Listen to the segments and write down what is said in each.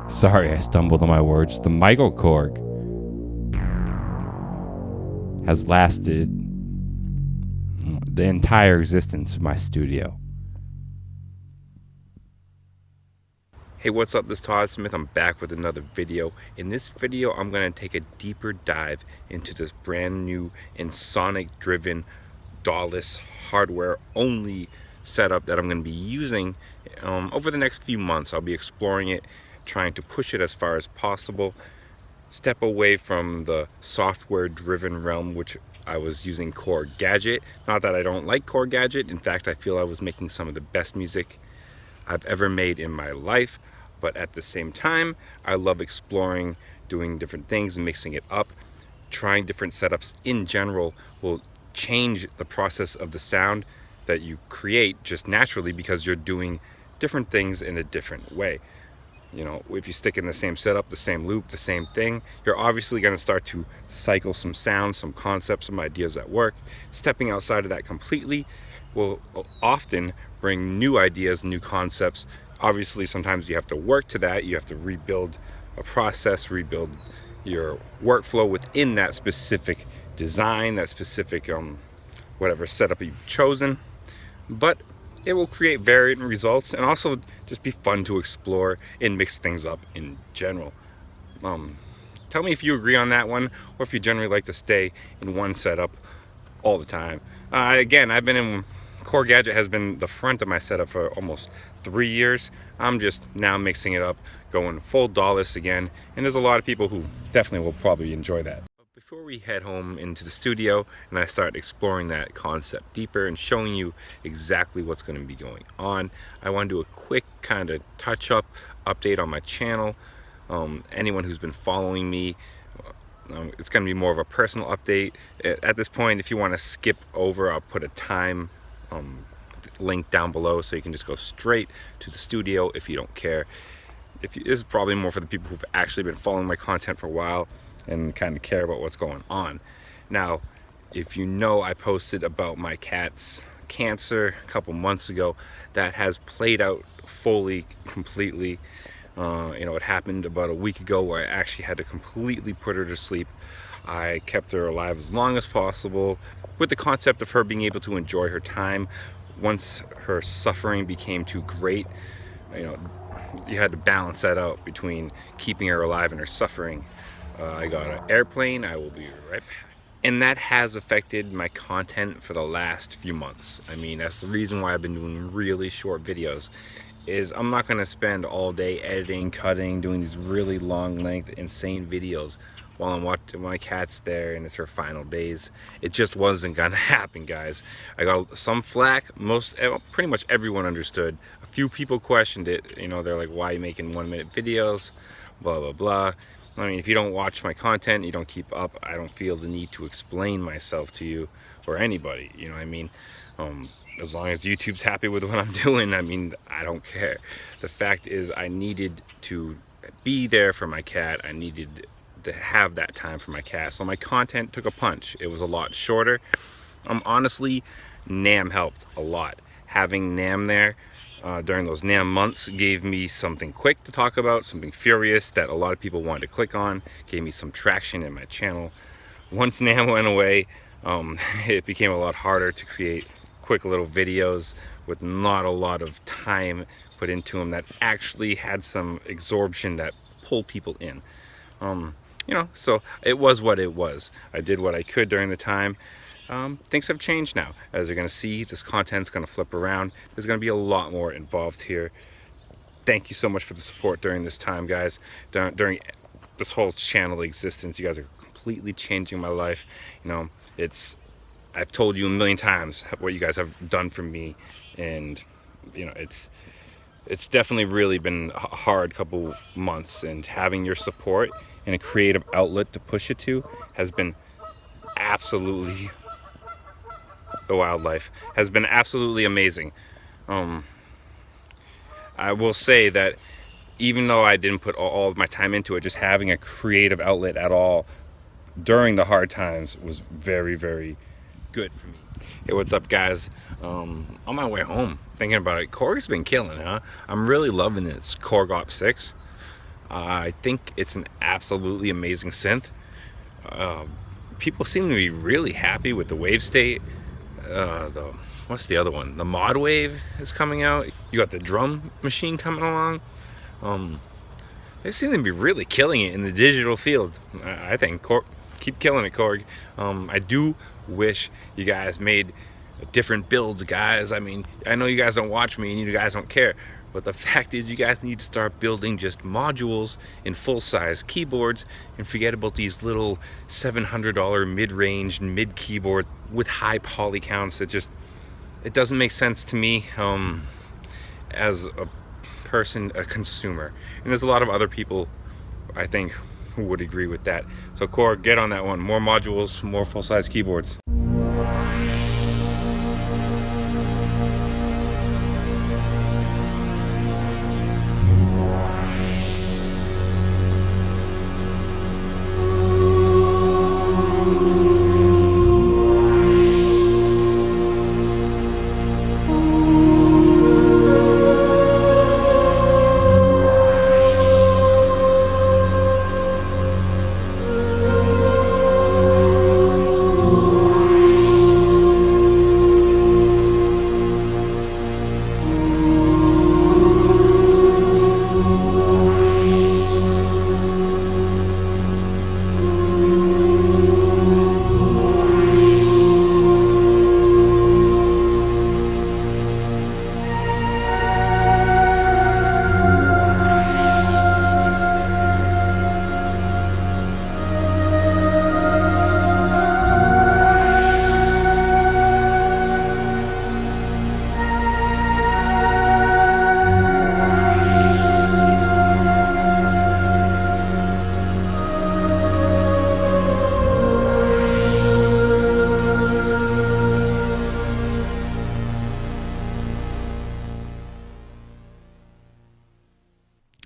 Sorry, I stumbled on my words. The Microkorg has lasted the entire existence of my studio. Hey, what's up? This is Todd Smith. I'm back with another video. In this video, I'm going to take a deeper dive into this brand new Ensoniq driven Dawless hardware only setup that I'm going to be using over the next few months. I'll be exploring it, trying to push it as far as possible, step away from the software driven realm, which I was using Korg Gadget. Not that I don't like Korg Gadget. In fact, I feel I was making some of the best music I've ever made in my life. But at the same time, I love exploring, doing different things, mixing it up. Trying different setups in general will change the process of the sound that you create just naturally, because you're doing different things in a different way. You know, if you stick in the same setup, the same loop, the same thing, you're obviously going to start to cycle some sounds, some concepts, some ideas at work. Stepping outside of that completely will often bring new ideas, new concepts. Obviously, sometimes you have to work to that. You have to rebuild a process, rebuild your workflow within that specific design, that specific whatever setup you've chosen. But it will create varied results and also just be fun to explore and mix things up in general. Tell me if you agree on that one, or if you generally like to stay in one setup all the time. Again, I've been in Korg Gadget, has been the front of my setup for almost 3 years. I'm just now mixing it up, going full Dawless again, and there's a lot of people who definitely will probably enjoy that. Before we head home into the studio and I start exploring that concept deeper and showing you exactly what's going to be going on, I want to do a quick kind of touch-up update on my channel. Anyone who's been following me, it's going to be more of a personal update. At this point, if you want to skip over, I'll put a time link down below so you can just go straight to the studio if you don't care. This is probably more for the people who've actually been following my content for a while and kind of care about what's going on. Now, if you know, I posted about my cat's cancer a couple months ago. That has played out fully, completely. It happened about a week ago where I actually had to completely put her to sleep. I kept her alive as long as possible with the concept of her being able to enjoy her time. Once her suffering became too great, you had to balance that out between keeping her alive and her suffering. I got an airplane. I will be right back. And that has affected my content for the last few months. I mean, that's the reason why I've been doing really short videos, is I'm not going to spend all day editing, cutting, doing these really long length, insane videos while I'm watching my cat's there and it's her final days. It just wasn't going to happen, guys. I got some flack. Pretty much everyone understood. A few people questioned it. They're like, why are you making 1-minute videos? Blah, blah, blah. I mean, if you don't watch my content, you don't keep up, I don't feel the need to explain myself to you or anybody, you know what I mean? As long as YouTube's happy with what I'm doing, I mean, I don't care. The fact is, I needed to be there for my cat. I needed to have that time for my cat. So my content took a punch. It was a lot shorter. Honestly, NAMM helped a lot. Having NAMM there during those NAMM months gave me something quick to talk about, something furious that a lot of people wanted to click on, gave me some traction in my channel. Once NAMM went away, it became a lot harder to create quick little videos with not a lot of time put into them that actually had some absorption that pulled people in. So it was what it was. I did what I could during the time. Things have changed now. As you're going to see, this content's going to flip around. There's going to be a lot more involved here. Thank you so much for the support during this time, guys. During this whole channel existence, you guys are completely changing my life. I've told you a million times what you guys have done for me, and it's definitely really been a hard couple months, and having your support and a creative outlet to push it to has been absolutely the wildlife has been absolutely amazing. I will say that even though I didn't put all of my time into it, just having a creative outlet at all during the hard times was very, very good for me. Hey, what's up, guys? On my way home, thinking about it, Korg's been killing, huh? I'm really loving this Korg Opsix. I think it's an absolutely amazing synth. People seem to be really happy with the wave state. What's the other one? The mod wave is coming out. You got the drum machine coming along. They seem to be really killing it in the digital field. I think Korg, keep killing it, Korg. I do wish you guys made different builds, guys. I mean, I know you guys don't watch me and you guys don't care, but the fact is you guys need to start building just modules in full-size keyboards and forget about these little $700 mid-range mid-keyboard with high poly counts. It doesn't make sense to me as a person, a consumer. And there's a lot of other people, I think, who would agree with that. So Korg, get on that one. More modules, more full-size keyboards.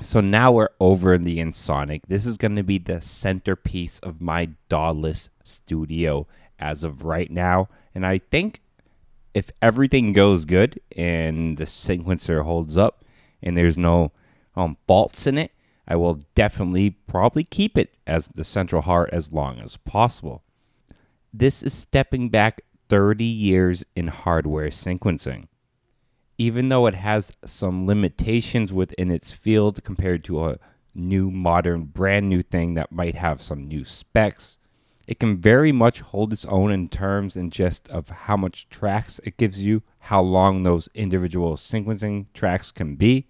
So now we're over the Ensoniq. This is going to be the centerpiece of my Dawless studio as of right now. And I think if everything goes good and the sequencer holds up and there's no faults in it, I will definitely probably keep it as the central heart as long as possible. This is stepping back 30 years in hardware sequencing. Even though it has some limitations within its field compared to a new, modern, brand new thing that might have some new specs, it can very much hold its own in terms and just of how much tracks it gives you, how long those individual sequencing tracks can be,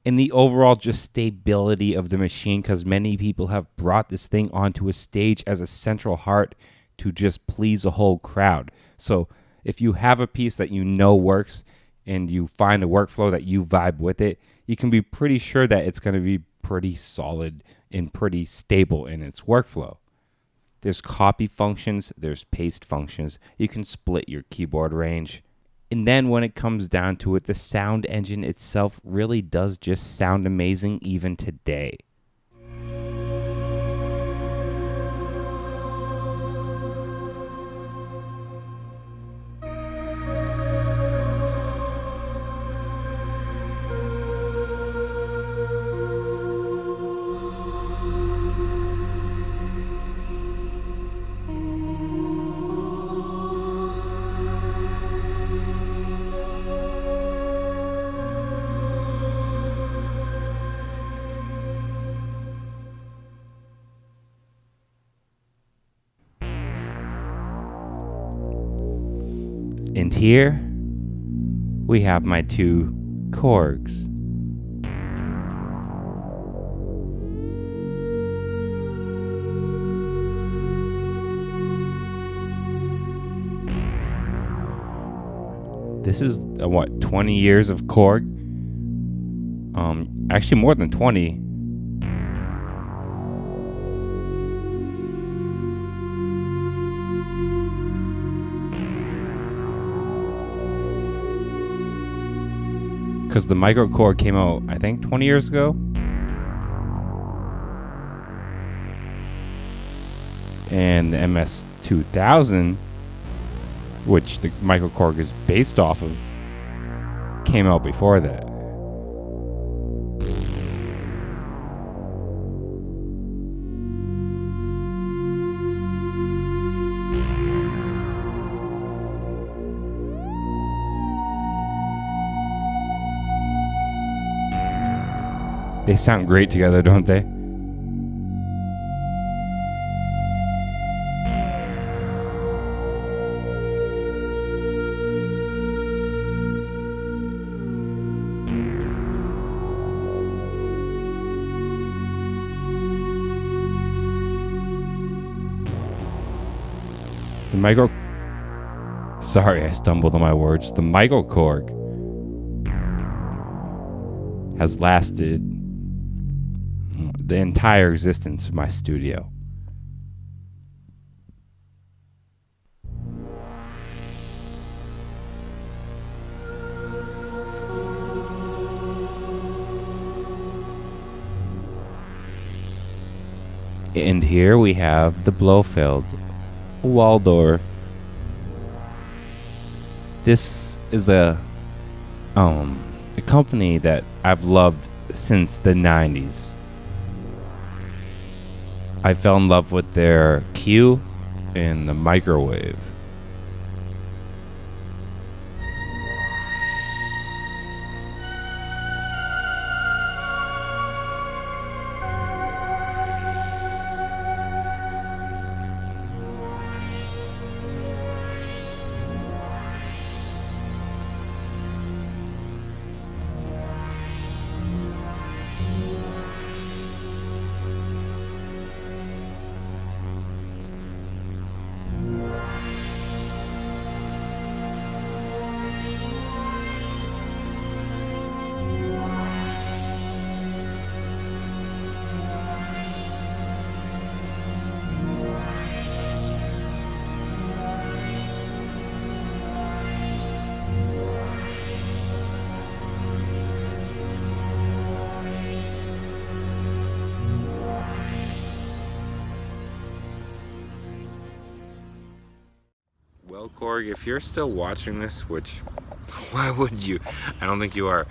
and the overall just stability of the machine, because many people have brought this thing onto a stage as a central heart to just please a whole crowd. So if you have a piece that you know works, and you find a workflow that you vibe with it, you can be pretty sure that it's going to be pretty solid and pretty stable in its workflow. There's copy functions, there's paste functions. You can split your keyboard range. And then when it comes down to it, the sound engine itself really does just sound amazing even today. And here we have my two Korgs. This is 20 years of Korg. Actually more than 20. Because the Microkorg came out, I think, 20 years ago. And the MS-2000 which the Microkorg is based off of, came out before that. They sound great together, don't they? Sorry, I stumbled on my words. The Microkorg has lasted the entire existence of my studio. And here we have the Blofeld Waldorf. This is a company that I've loved since the 90s. I fell in love with their Q and the microwave. Well, Korg, if you're still watching this, which, why would you? I don't think you are.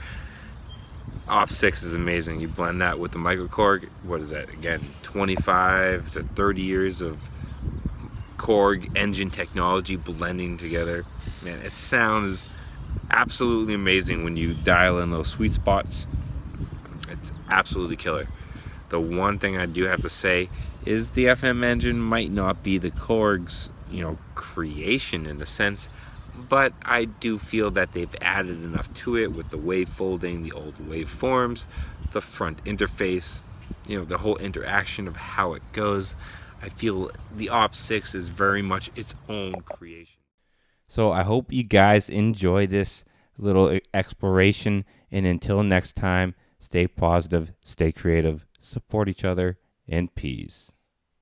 Opsix is amazing. You blend that with the Microkorg, what is that, again, 25 to 30 years of Korg engine technology blending together. Man, it sounds absolutely amazing when you dial in those sweet spots. It's absolutely killer. The one thing I do have to say is the FM engine might not be the Korg's, creation in a sense, but I do feel that they've added enough to it with the wave folding, the old waveforms, the front interface, the whole interaction of how it goes. I feel the Opsix is very much its own creation. So I hope you guys enjoy this little exploration, and until next time, stay positive, stay creative, support each other, and peace.